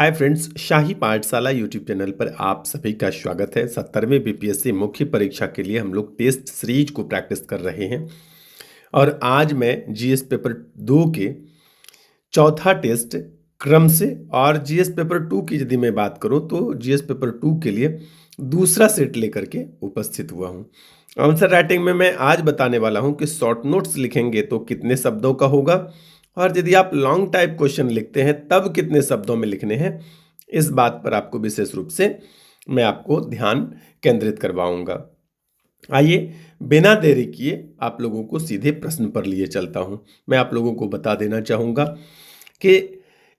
Hi friends, शाही पाठशाला YouTube channel पर आप सभी का स्वागत है। 70वें बीपीएससी मुख्य परीक्षा के लिए हम लोग टेस्ट सीरीज को प्रैक्टिस कर रहे हैं और आज मैं जीएस पेपर 2 के चौथा टेस्ट क्रम से और जीएस पेपर 2 की यदि मैं बात करूं तो जीएस पेपर 2 के लिए दूसरा सेट लेकर के उपस्थित हुआ हूं। आंसर राइटिंग में मैं आज बताने वाला हूं कि शॉर्ट नोट्स लिखेंगे तो कितने शब्दों का होगा और यदि आप लॉन्ग टाइप क्वेश्चन लिखते हैं तब कितने शब्दों में लिखने हैं। इस बात पर आपको विशेष रूप से मैं आपको ध्यान केंद्रित करवाऊंगा। आइए बिना देरी किए आप लोगों को सीधे प्रश्न पर लिए चलता हूं। मैं आप लोगों को बता देना चाहूंगा कि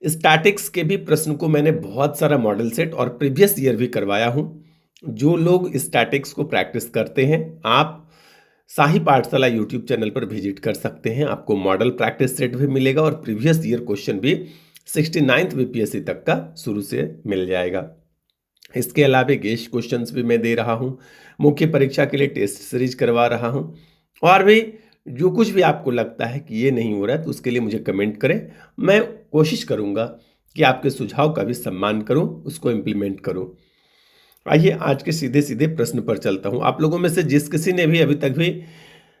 स्टैटिक्स के भी प्रश्न को मैंने बहुत सारा मॉडल सेट और प्रीवियस ईयर भी करवाया हूं। जो लोग स्टैटिक्स को प्रैक्टिस करते हैं आप शाही पाठशाला यूट्यूब चैनल पर विजिट कर सकते हैं। आपको मॉडल प्रैक्टिस सेट भी मिलेगा और प्रीवियस ईयर क्वेश्चन भी 69th बीपीएससी तक का शुरू से मिल जाएगा। इसके अलावा गेस्ट क्वेश्चंस भी मैं दे रहा हूं, मुख्य परीक्षा के लिए टेस्ट सीरीज करवा रहा हूं और भी जो कुछ भी आपको लगता है कि ये नहीं हो रहा है तो उसके लिए मुझे कमेंट करें। मैं कोशिश करूंगा कि आपके सुझाव का भी सम्मान करूं, उसको इम्प्लीमेंट करूं। आइए आज के सीधे सीधे प्रश्न पर चलता हूं। आप लोगों में से जिस किसी ने भी अभी तक भी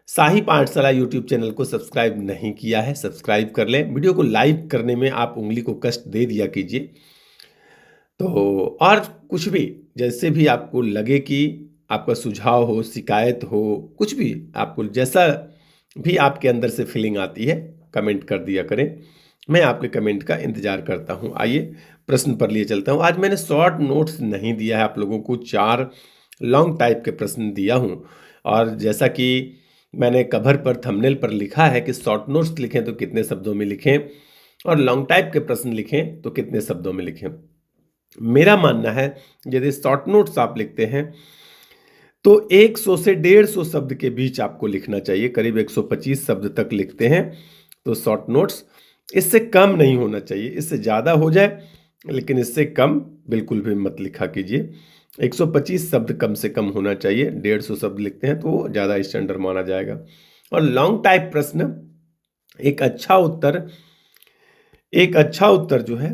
शाही पाठशाला यूट्यूब चैनल को सब्सक्राइब नहीं किया है, सब्सक्राइब कर लें। वीडियो को लाइक करने में आप उंगली को कष्ट दे दिया कीजिए। तो और कुछ भी जैसे भी आपको लगे कि आपका सुझाव हो, शिकायत हो, कुछ भी आपको जैसा भी आपके अंदर से फीलिंग आती है कमेंट कर दिया करें। मैं आपके कमेंट का इंतजार करता हूं। आइए प्रश्न पर लिए चलता हूं। आज मैंने शॉर्ट नोट्स नहीं दिया है आप लोगों को, 4 लॉन्ग टाइप के प्रश्न दिया हूं और जैसा कि मैंने कवर पर थंबनेल पर लिखा है कि शॉर्ट नोट्स लिखें तो कितने शब्दों में लिखें और लॉन्ग टाइप के प्रश्न लिखें तो कितने शब्दों में लिखें। मेरा मानना है यदि शॉर्ट नोट्स आप लिखते हैं तो 100 से 150 शब्द के बीच आपको लिखना चाहिए। करीब 125 शब्द तक लिखते हैं तो शॉर्ट नोट्स, इससे कम नहीं होना चाहिए। इससे ज़्यादा हो जाए लेकिन इससे कम बिल्कुल भी मत लिखा कीजिए। 125 शब्द कम से कम होना चाहिए। 150 शब्द लिखते हैं तो वो ज़्यादा स्टैंडर्ड माना जाएगा। और लॉन्ग टाइप प्रश्न एक अच्छा उत्तर जो है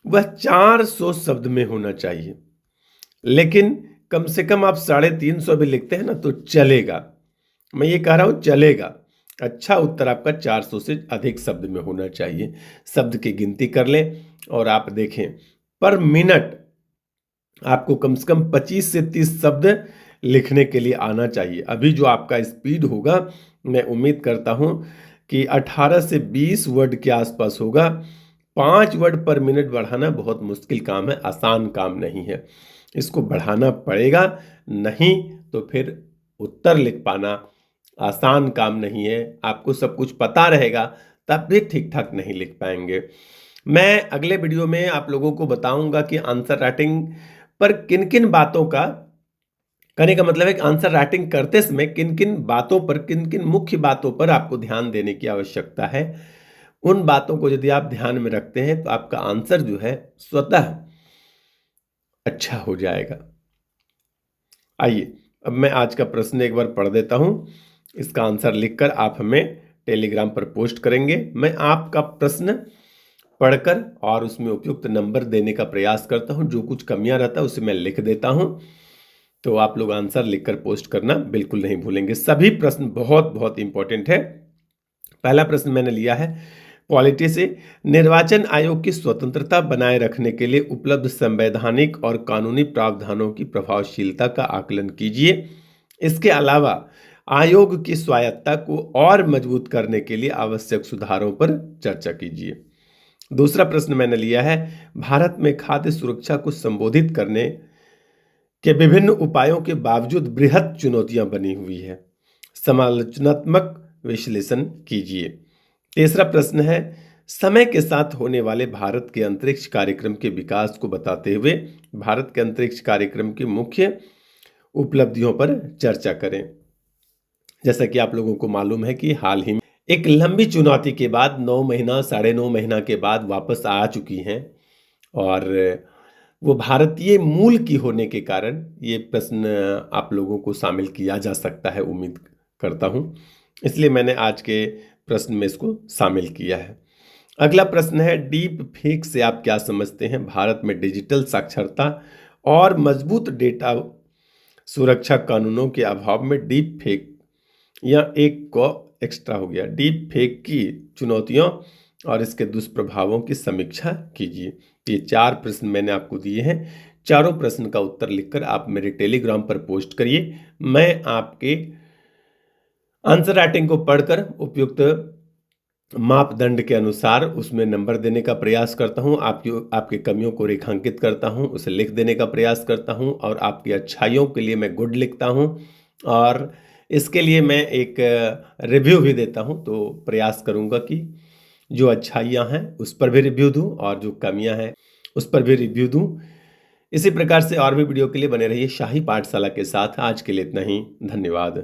वह 400 शब्द में होना चाहिए, लेकिन कम से कम आप 350 भी लिखते हैं ना तो चलेगा। मैं ये कह रहा हूं चलेगा। अच्छा उत्तर आपका 400 से अधिक शब्द में होना चाहिए। शब्द की गिनती कर लें और आप देखें पर मिनट आपको कम से कम 25 से 30 शब्द लिखने के लिए आना चाहिए। अभी जो आपका स्पीड होगा मैं उम्मीद करता हूं कि 18 से 20 वर्ड के आसपास होगा। 5 वर्ड पर मिनट बढ़ाना बहुत मुश्किल काम है, आसान काम नहीं है। इसको बढ़ाना पड़ेगा, नहीं तो फिर उत्तर लिख पाना आसान काम नहीं है। आपको सब कुछ पता रहेगा तब भी ठीक ठाक नहीं लिख पाएंगे। मैं अगले वीडियो में आप लोगों को बताऊंगा कि आंसर राइटिंग पर किन किन बातों का कहने का मतलब है कि आंसर राइटिंग करते समय किन किन बातों पर, किन किन मुख्य बातों पर आपको ध्यान देने की आवश्यकता है। उन बातों को यदि आप ध्यान में रखते हैं तो आपका आंसर जो है स्वतः अच्छा हो जाएगा। आइए अब मैं आज का प्रश्न एक बार पढ़ देता हूं। इसका आंसर लिखकर आप हमें टेलीग्राम पर पोस्ट करेंगे। मैं आपका प्रश्न पढ़कर और उसमें उपयुक्त नंबर देने का प्रयास करता हूं। जो कुछ कमियां रहता है उसे मैं लिख देता हूं, तो आप लोग आंसर लिखकर पोस्ट करना बिल्कुल नहीं भूलेंगे। सभी प्रश्न बहुत बहुत इंपॉर्टेंट है। पहला प्रश्न मैंने लिया है पॉलिटी से, निर्वाचन आयोग की स्वतंत्रता बनाए रखने के लिए उपलब्ध संवैधानिक और कानूनी प्रावधानों की प्रभावशीलता का आकलन कीजिए। इसके अलावा आयोग की स्वायत्तता को और मजबूत करने के लिए आवश्यक सुधारों पर चर्चा कीजिए। दूसरा प्रश्न मैंने लिया है, भारत में खाद्य सुरक्षा को संबोधित करने के विभिन्न उपायों के बावजूद बृहद चुनौतियां बनी हुई है, समालोचनात्मक विश्लेषण कीजिए। तीसरा प्रश्न है, समय के साथ होने वाले भारत के अंतरिक्ष कार्यक्रम के विकास को बताते हुए भारत के अंतरिक्ष कार्यक्रम की मुख्य उपलब्धियों पर चर्चा करें। जैसा कि आप लोगों को मालूम है कि हाल ही में एक लंबी चुनौती के बाद 9 महीना 9.5 महीना के बाद वापस आ चुकी हैं और वो भारतीय मूल की होने के कारण ये प्रश्न आप लोगों को शामिल किया जा सकता है, उम्मीद करता हूँ। इसलिए मैंने आज के प्रश्न में इसको शामिल किया है। अगला प्रश्न है, डीप फेक से आप क्या समझते हैं? भारत में डिजिटल साक्षरता और मजबूत डेटा सुरक्षा कानूनों के अभाव में डीप फेक या एक को एक्स्ट्रा हो गया, डीप फेक की चुनौतियों और इसके दुष्प्रभावों की समीक्षा कीजिए। ये 4 प्रश्न मैंने आपको दिए हैं। चारों प्रश्न का उत्तर लिखकर आप मेरे टेलीग्राम पर पोस्ट करिए। मैं आपके आंसर राइटिंग को पढ़कर उपयुक्त मापदंड के अनुसार उसमें नंबर देने का प्रयास करता हूँ, आपकी कमियों को रेखांकित करता हूँ, उसे लिख देने का प्रयास करता हूँ और आपकी अच्छाइयों के लिए मैं गुड लिखता हूँ और इसके लिए मैं एक रिव्यू भी देता हूँ। तो प्रयास करूँगा कि जो अच्छाइयाँ हैं उस पर भी रिव्यू दूँ और जो कमियाँ हैं उस पर भी रिव्यू दूँ। इसी प्रकार से और भी वीडियो के लिए बने रहिए शाही पाठशाला के साथ। आज के लिए इतना ही, धन्यवाद।